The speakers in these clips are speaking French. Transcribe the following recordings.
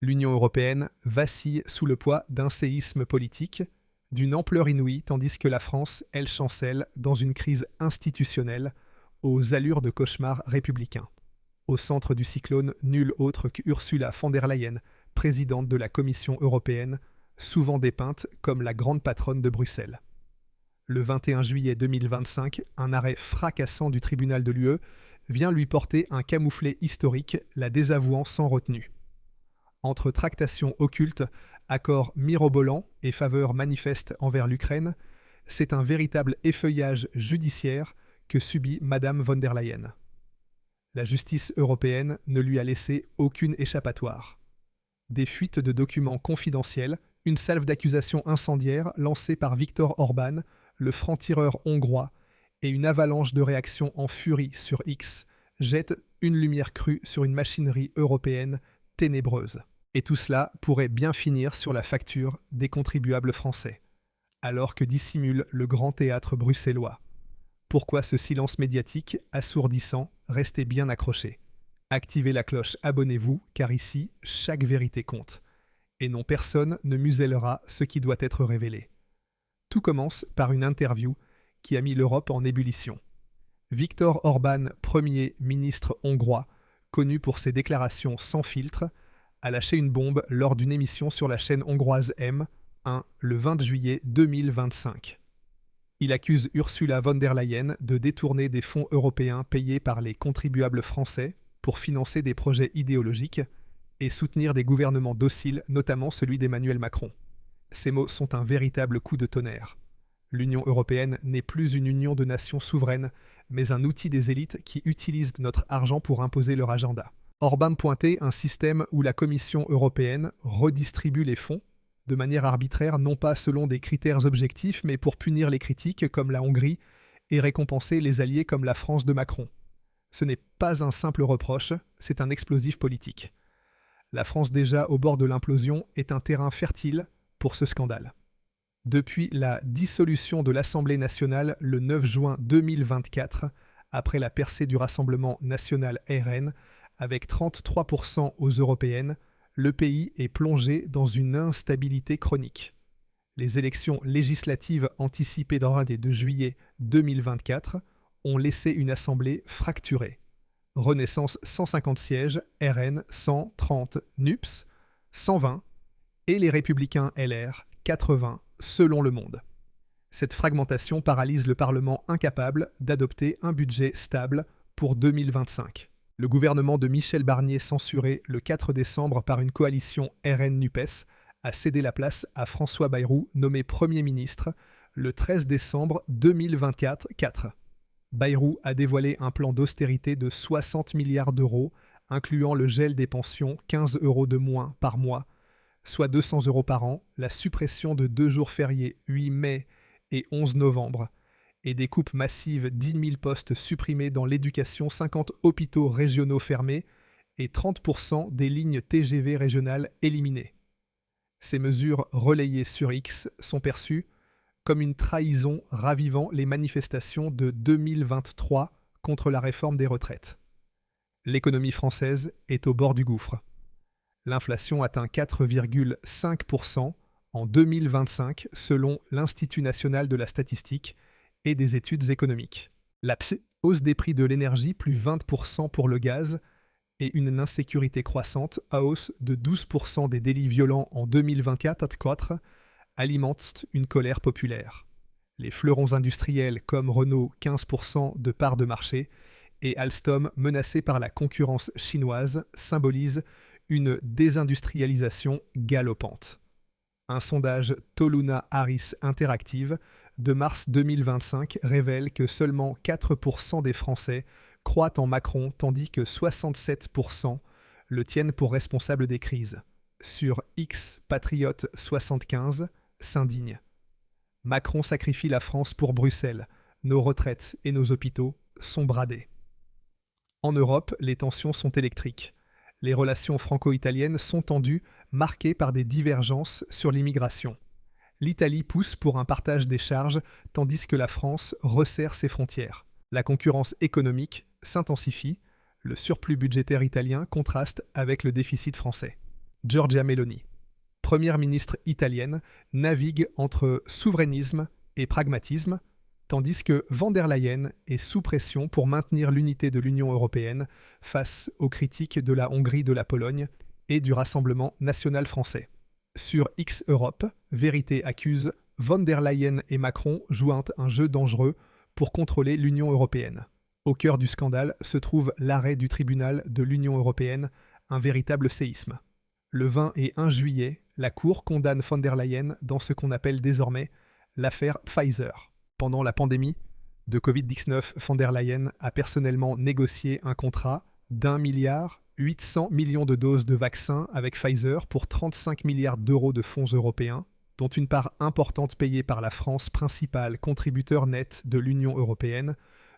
L'Union européenne vacille sous le poids d'un séisme politique d'une ampleur inouïe, tandis que la France, elle, chancelle dans une crise institutionnelle aux allures de cauchemar républicain. Au centre du cyclone, nul autre qu'Ursula von der Leyen, présidente de la Commission européenne, souvent dépeinte comme la grande patronne de Bruxelles. Le 21 juillet 2025, un arrêt fracassant du tribunal de l'UE vient lui porter un camouflet historique, la désavouant sans retenue. Entre tractations occultes, accords mirobolants et faveurs manifestes envers l'Ukraine, c'est un véritable effeuillage judiciaire que subit Madame von der Leyen. La justice européenne ne lui a laissé aucune échappatoire. Des fuites de documents confidentiels, une salve d'accusations incendiaires lancée par Viktor Orban, le franc-tireur hongrois, et une avalanche de réactions en furie sur X jettent une lumière crue sur une machinerie européenne ténébreuse. Et tout cela pourrait bien finir sur la facture des contribuables français, alors que dissimule le grand théâtre bruxellois. Pourquoi ce silence médiatique assourdissant? Restez bien accrochés. Activez la cloche, abonnez-vous, car ici, chaque vérité compte. Et non, personne ne musellera ce qui doit être révélé. Tout commence par une interview qui a mis l'Europe en ébullition. Viktor Orban, premier ministre hongrois, connu pour ses déclarations sans filtre, a lâché une bombe lors d'une émission sur la chaîne hongroise M1 le 20 juillet 2025. Il accuse Ursula von der Leyen de détourner des fonds européens payés par les contribuables français pour financer des projets idéologiques et soutenir des gouvernements dociles, notamment celui d'Emmanuel Macron. Ces mots sont un véritable coup de tonnerre. L'Union européenne n'est plus une union de nations souveraines, mais un outil des élites qui utilisent notre argent pour imposer leur agenda. Orban pointait un système où la Commission européenne redistribue les fonds de manière arbitraire, non pas selon des critères objectifs, mais pour punir les critiques comme la Hongrie et récompenser les alliés comme la France de Macron. Ce n'est pas un simple reproche, c'est un explosif politique. La France, déjà au bord de l'implosion, est un terrain fertile pour ce scandale. Depuis la dissolution de l'Assemblée nationale le 9 juin 2024, après la percée du Rassemblement national RN, avec 33% aux européennes, le pays est plongé dans une instabilité chronique. Les élections législatives anticipées d'Inde de juillet 2024 ont laissé une assemblée fracturée. Renaissance 150 sièges, RN 130, NUPS 120 et les Républicains LR 80 selon Le Monde. Cette fragmentation paralyse le Parlement incapable d'adopter un budget stable pour 2025. Le gouvernement de Michel Barnier, censuré le 4 décembre par une coalition RN-NUPES, a cédé la place à François Bayrou, nommé Premier ministre, le 13 décembre 2024. Bayrou a dévoilé un plan d'austérité de 60 milliards d'euros, incluant le gel des pensions, 15 € de moins par mois, soit 200 € par an, la suppression de 2 jours fériés, 8 mai et 11 novembre, et des coupes massives, 10 000 postes supprimés dans l'éducation, 50 hôpitaux régionaux fermés et 30% des lignes TGV régionales éliminées. Ces mesures relayées sur X sont perçues comme une trahison ravivant les manifestations de 2023 contre la réforme des retraites. L'économie française est au bord du gouffre. L'inflation atteint 4,5% en 2025 selon l'Institut national de la statistique et des études économiques. La hausse des prix de l'énergie, plus 20% pour le gaz, et une insécurité croissante, à hausse de 12% des délits violents en 2024, alimentent une colère populaire. Les fleurons industriels comme Renault, 15% de part de marché, et Alstom, menacés par la concurrence chinoise, symbolisent une désindustrialisation galopante. Un sondage Toluna Harris Interactive de mars 2025 révèle que seulement 4% des Français croient en Macron, tandis que 67% le tiennent pour responsable des crises. Sur X, Patriote 75 s'indigne. Macron sacrifie la France pour Bruxelles. Nos retraites et nos hôpitaux sont bradés. En Europe, les tensions sont électriques. Les relations franco-italiennes sont tendues, marquées par des divergences sur l'immigration. L'Italie pousse pour un partage des charges, tandis que la France resserre ses frontières. La concurrence économique s'intensifie, le surplus budgétaire italien contraste avec le déficit français. Giorgia Meloni, première ministre italienne, navigue entre souverainisme et pragmatisme, tandis que von der Leyen est sous pression pour maintenir l'unité de l'Union européenne face aux critiques de la Hongrie, de la Pologne et du Rassemblement national français. Sur X Europe, Vérité accuse von der Leyen et Macron jouent un jeu dangereux pour contrôler l'Union européenne. Au cœur du scandale se trouve l'arrêt du tribunal de l'Union européenne, un véritable séisme. Le 20 et 1 juillet, la Cour condamne von der Leyen dans ce qu'on appelle désormais l'affaire Pfizer. Pendant la pandémie de Covid-19, von der Leyen a personnellement négocié un contrat d'1,8 milliard de doses de vaccins avec Pfizer pour 35 milliards d'euros de fonds européens, dont une part importante payée par la France, principal contributeur net de l'Union européenne,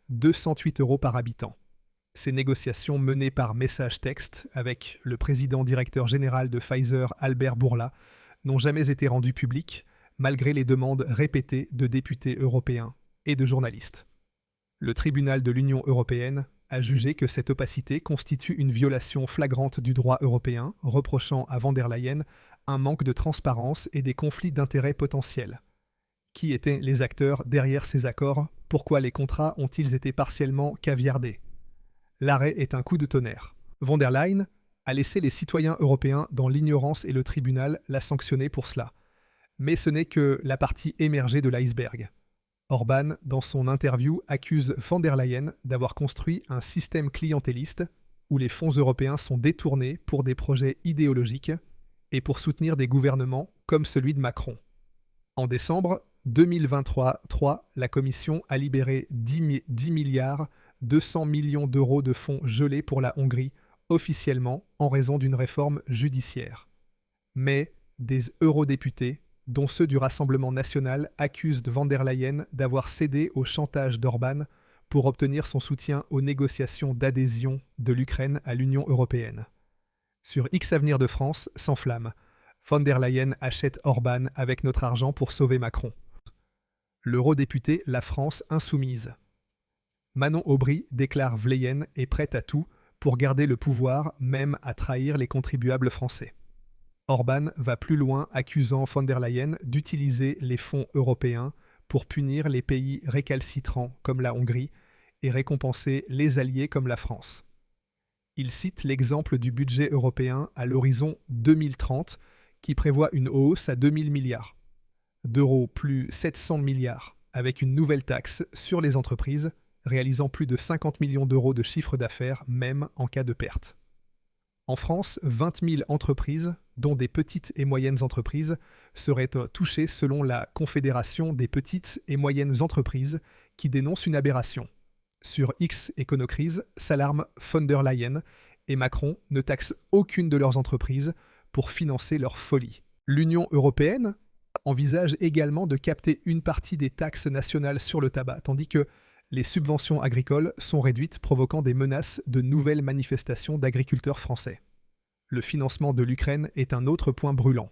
208 euros par habitant. Ces négociations menées par message texte avec le président directeur général de Pfizer, Albert Bourla, n'ont jamais été rendues publiques, malgré les demandes répétées de députés européens et de journalistes. Le tribunal de l'Union européenne a jugé que cette opacité constitue une violation flagrante du droit européen, reprochant à von der Leyen un manque de transparence et des conflits d'intérêts potentiels. Qui étaient les acteurs derrière ces accords? Pourquoi les contrats ont-ils été partiellement caviardés? L'arrêt est un coup de tonnerre. Von der Leyen a laissé les citoyens européens dans l'ignorance et le tribunal l'a sanctionné pour cela. Mais ce n'est que la partie émergée de l'iceberg. Orban, dans son interview, accuse von der Leyen d'avoir construit un système clientéliste où les fonds européens sont détournés pour des projets idéologiques et pour soutenir des gouvernements comme celui de Macron. En décembre 2023, la Commission a libéré 10 milliards 200 millions d'euros de fonds gelés pour la Hongrie, officiellement en raison d'une réforme judiciaire. Mais des eurodéputés, dont ceux du Rassemblement national, accusent von der Leyen d'avoir cédé au chantage d'Orban pour obtenir son soutien aux négociations d'adhésion de l'Ukraine à l'Union européenne. Sur X Avenir de France s'enflamme. Von der Leyen achète Orban avec notre argent pour sauver Macron. L'eurodéputé La France insoumise. Manon Aubry déclare Leyen est prête à tout pour garder le pouvoir, même à trahir les contribuables français. Orban va plus loin, accusant von der Leyen d'utiliser les fonds européens pour punir les pays récalcitrants comme la Hongrie et récompenser les alliés comme la France. Il cite l'exemple du budget européen à l'horizon 2030 qui prévoit une hausse à 2000 milliards d'euros plus 700 milliards avec une nouvelle taxe sur les entreprises réalisant plus de 50 millions d'euros de chiffre d'affaires même en cas de perte. En France, 20 000 entreprises, dont des petites et moyennes entreprises, seraient touchées selon la Confédération des petites et moyennes entreprises qui dénonce une aberration. Sur X Éconocrise s'alarme von der Leyen et Macron ne taxent aucune de leurs entreprises pour financer leur folie. L'Union européenne envisage également de capter une partie des taxes nationales sur le tabac, tandis que les subventions agricoles sont réduites, provoquant des menaces de nouvelles manifestations d'agriculteurs français. Le financement de l'Ukraine est un autre point brûlant.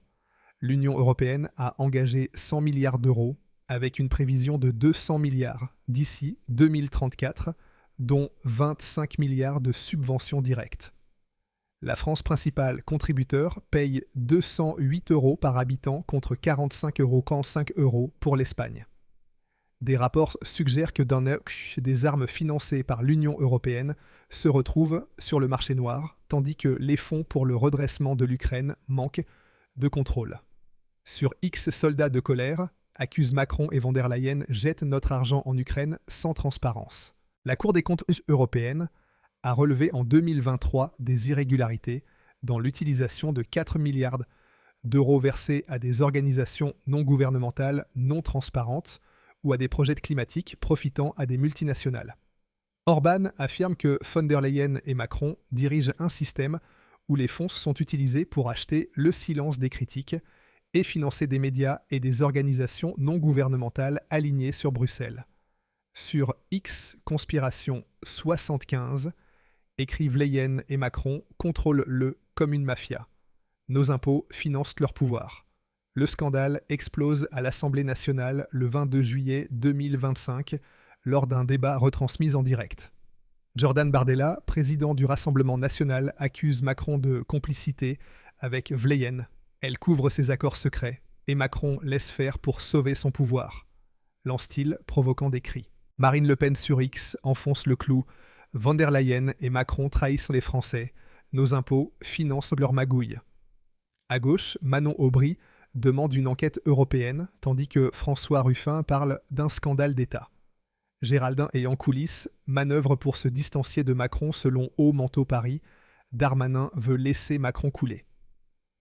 L'Union européenne a engagé 100 milliards d'euros, avec une prévision de 200 milliards d'ici 2034, dont 25 milliards de subventions directes. La France, principal contributeur, paye 208 euros par habitant contre 45 euros pour l'Espagne. Des rapports suggèrent que des armes financées par l'Union européenne se retrouvent sur le marché noir, tandis que les fonds pour le redressement de l'Ukraine manquent de contrôle. Sur X soldats de colère, accusent Macron et von der Leyen jettent notre argent en Ukraine sans transparence. La Cour des comptes européenne a relevé en 2023 des irrégularités dans l'utilisation de 4 milliards d'euros versés à des organisations non gouvernementales non transparentes ou à des projets climatiques profitant à des multinationales. Orban affirme que von der Leyen et Macron dirigent un système où les fonds sont utilisés pour acheter le silence des critiques et financer des médias et des organisations non gouvernementales alignées sur Bruxelles. Sur X Conspiration 75, écrivent Leyen et Macron contrôlent-le comme une mafia. Nos impôts financent leur pouvoir. Le scandale explose à l'Assemblée nationale le 22 juillet 2025 lors d'un débat retransmis en direct. Jordan Bardella, président du Rassemblement national, accuse Macron de complicité avec Vleyen. Elle couvre ses accords secrets et Macron laisse faire pour sauver son pouvoir. Lance-t-il, provoquant des cris. Marine Le Pen sur X enfonce le clou. Von der Leyen et Macron trahissent les Français. Nos impôts financent leur magouille. À gauche, Manon Aubry demande une enquête européenne, tandis que François Ruffin parle d'un scandale d'État. Géraldin et en coulisses manœuvre pour se distancier de Macron selon Haut Manteau Paris. Darmanin veut laisser Macron couler.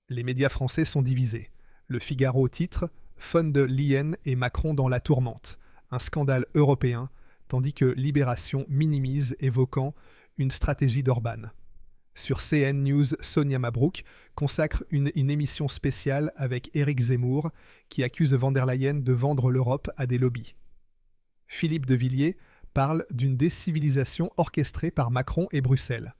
Les médias français sont divisés. Le Figaro titre « Von der Leyen et Macron dans la tourmente », un scandale européen, tandis que Libération minimise, évoquant une stratégie d'Orban. Sur CN News, Sonia Mabrouk consacre une émission spéciale avec Éric Zemmour qui accuse von der Leyen de vendre l'Europe à des lobbies. Philippe de Villiers parle d'une décivilisation orchestrée par Macron et Bruxelles.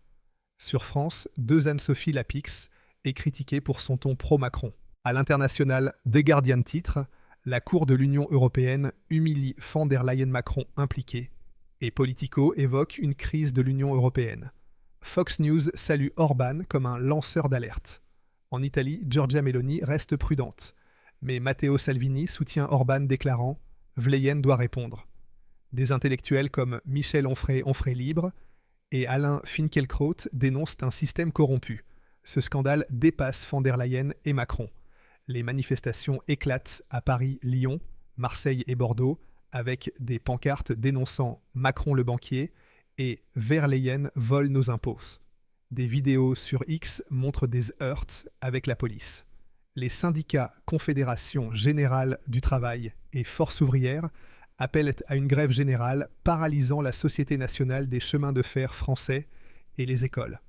Sur France, Anne-Sophie Lapix est critiquée pour son ton pro-Macron. À l'international, The Guardian titre « La Cour de l'Union européenne humilie von der Leyen-Macron impliquée » et Politico évoque une crise de l'Union européenne. Fox News salue Orban comme un lanceur d'alerte. En Italie, Giorgia Meloni reste prudente. Mais Matteo Salvini soutient Orban déclarant « Vleyen doit répondre ». Des intellectuels comme Michel Onfray libre et Alain Finkielkraut dénoncent un système corrompu. Ce scandale dépasse von der Leyen et Macron. Les manifestations éclatent à Paris, Lyon, Marseille et Bordeaux avec des pancartes dénonçant Macron le banquier et Ver Leyen vole nos impôts. Des vidéos sur X montrent des heurts avec la police. Les syndicats Confédération Générale du Travail et Force ouvrière appellent à une grève générale paralysant la Société nationale des chemins de fer français et les écoles.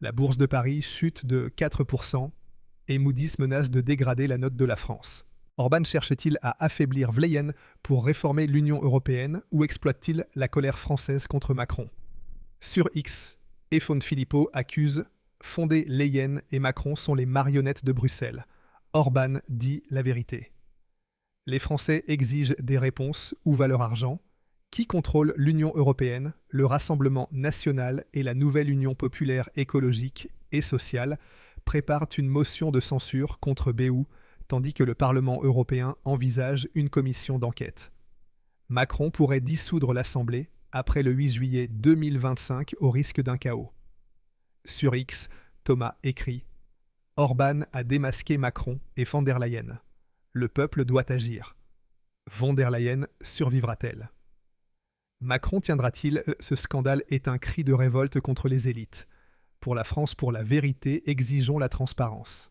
La bourse de Paris chute de 4% et Moody's menace de dégrader la note de la France. Orban cherche-t-il à affaiblir Vleyen pour réformer l'Union européenne ou exploite-t-il la colère française contre Macron? Sur X, Efon Philippot accuse « von der Leyen et Macron sont les marionnettes de Bruxelles ». Orban dit la vérité. Les Français exigent des réponses. Où va leur argent? Qui contrôle l'Union européenne, le Rassemblement national et la nouvelle Union populaire écologique et sociale préparent une motion de censure contre BU, tandis que le Parlement européen envisage une commission d'enquête. Macron pourrait dissoudre l'Assemblée après le 8 juillet 2025 au risque d'un chaos. Sur X, Thomas écrit « Orban a démasqué Macron et von der Leyen. Le peuple doit agir. Von der Leyen survivra-t-elle » Macron tiendra-t-il? Ce scandale est un cri de révolte contre les élites. Pour la France, pour la vérité, exigeons la transparence.